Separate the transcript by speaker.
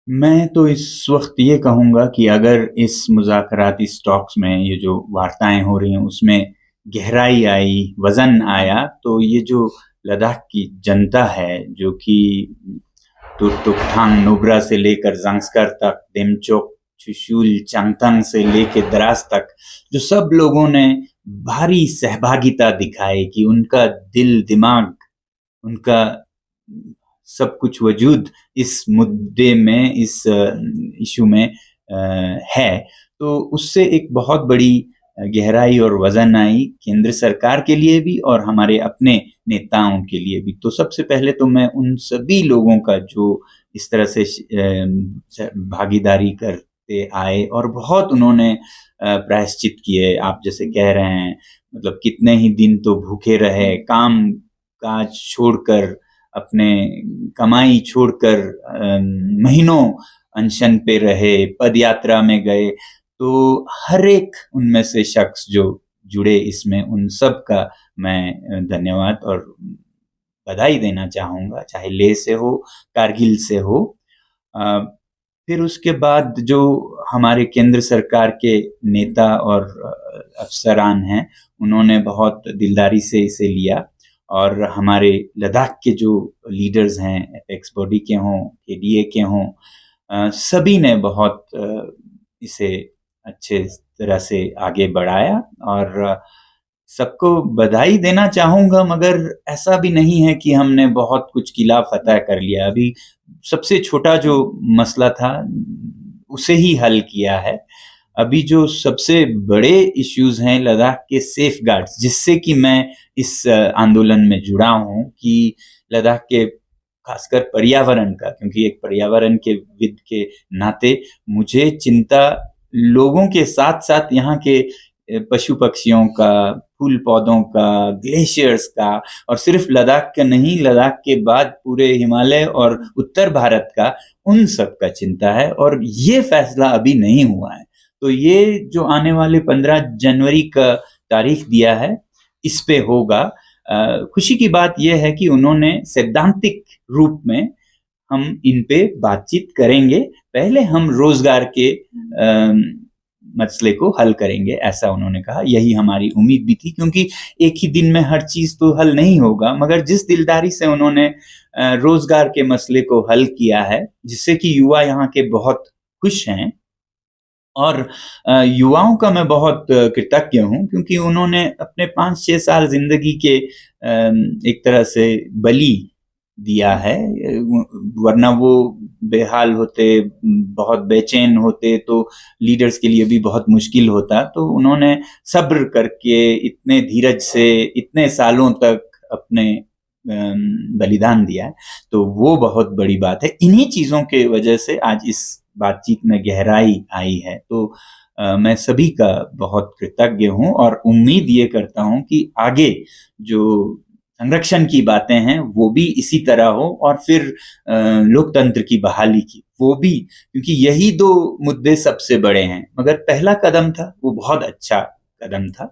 Speaker 1: मैं तो इस वक़्त ये कहूँगा कि अगर इस मुज़ाकराती टॉक्स में ये जो वार्ताएँ हो रही हैं, उसमें गहराई आई, वज़न आया, तो ये जो लद्दाख की जनता है, जो कि तुर्तुकथांग नुब्रा से लेकर ज़ांस्कर तक, डेमचोक, चुशुल, चांगथांग से लेके द्रास तक, जो सब लोगों ने भारी सहभागिता दिखाई कि उनका दिल-दिमाग, उनका सब कुछ वजूद इस मुद्दे में, इस इश्यू में है, तो उससे एक बहुत बड़ी गहराई और वज़न आई केंद्र सरकार के लिए भी और हमारे अपने नेताओं के लिए भी। तो सबसे पहले तो मैं उन सभी लोगों का जो इस तरह से भागीदारी करते आए और बहुत उन्होंने प्रायश्चित किए। आप जैसे कह रहे हैं, मतलब कितने ही दिन तो भूखे रहे, काम-काज छोड़कर, अपने कमाई छोड़कर महीनों अनशन पे रहे, पदयात्रा में गए, तो हर एक उनमें से शख्स जो जुड़े इसमें, उन सब का मैं धन्यवाद और बधाई देना चाहूँगा, चाहे लेह से हो, कारगिल से हो। अ, फिर उसके बाद जो हमारे केंद्र सरकार के नेता और अफ़सरान हैं, उन्होंने बहुत दिलदारी से इसे लिया और हमारे लद्दाख के जो लीडर्स हैं, एपेक्स बॉडी के हों, केडीए के हों, सभी ने बहुत इसे अच्छे तरह से आगे बढ़ाया और सबको बधाई देना चाहूँगा, मगर ऐसा भी नहीं है कि हमने बहुत कुछ किला फ़तह कर लिया। अभी सबसे छोटा जो मसला था, उसे ही हल किया है। अभी जो सबसे बड़े इश्यूज़ हैं लद्दाख के सेफगार्ड्स, जिससे कि मैं इस आंदोलन में जुड़ा हूँ कि लद्दाख के खासकर पर्यावरण का, क्योंकि एक पर्यावरण के विद के नाते मुझे चिंता लोगों के साथ-साथ यहाँ के पशु-पक्षियों का, फूल-पौधों का, ग्लेशियर्स का और सिर्फ़ लद्दाख का नहीं, लद्दाख के बाद पूरे हिमालय और उत्तर भारत का, उन सब का चिंता है और ये फ़ैसला अभी नहीं हुआ है। तो ये जो आने वाले 15 जनवरी का तारीख दिया है, इस पे होगा। खुशी की बात ये है कि उन्होंने सैद्धांतिक रूप में हम इन पे बातचीत करेंगे, पहले हम रोज़गार के मसले को हल करेंगे, ऐसा उन्होंने कहा। यही हमारी उम्मीद भी थी, क्योंकि एक ही दिन में हर चीज़ तो हल नहीं होगा, मगर जिस दिलदारी से उन्होंने रोज़गार के मसले को हल किया है, जिससे कि युवा यहाँ के बहुत खुश हैं और युवाओं का मैं बहुत कृतज्ञ हूँ, क्योंकि उन्होंने अपने 5-6 साल ज़िंदगी के एक तरह से बलि दिया है। वरना वो बेहाल होते, बहुत बेचैन होते, तो लीडर्स के लिए भी बहुत मुश्किल होता। तो उन्होंने सब्र करके, इतने धीरज से, इतने सालों तक अपने बलिदान दिया है, तो वो बहुत बड़ी बात है। इन्हीं चीज़ों के वजह से आज इस बातचीत में गहराई आई है। तो मैं सभी का बहुत कृतज्ञ हूँ और उम्मीद ये करता हूँ कि आगे जो संरक्षण की बातें हैं, वो भी इसी तरह हो और फिर लोकतंत्र की बहाली की, वो भी, क्योंकि यही 2 मुद्दे सबसे बड़े हैं। मगर पहला कदम था, वो बहुत अच्छा कदम था।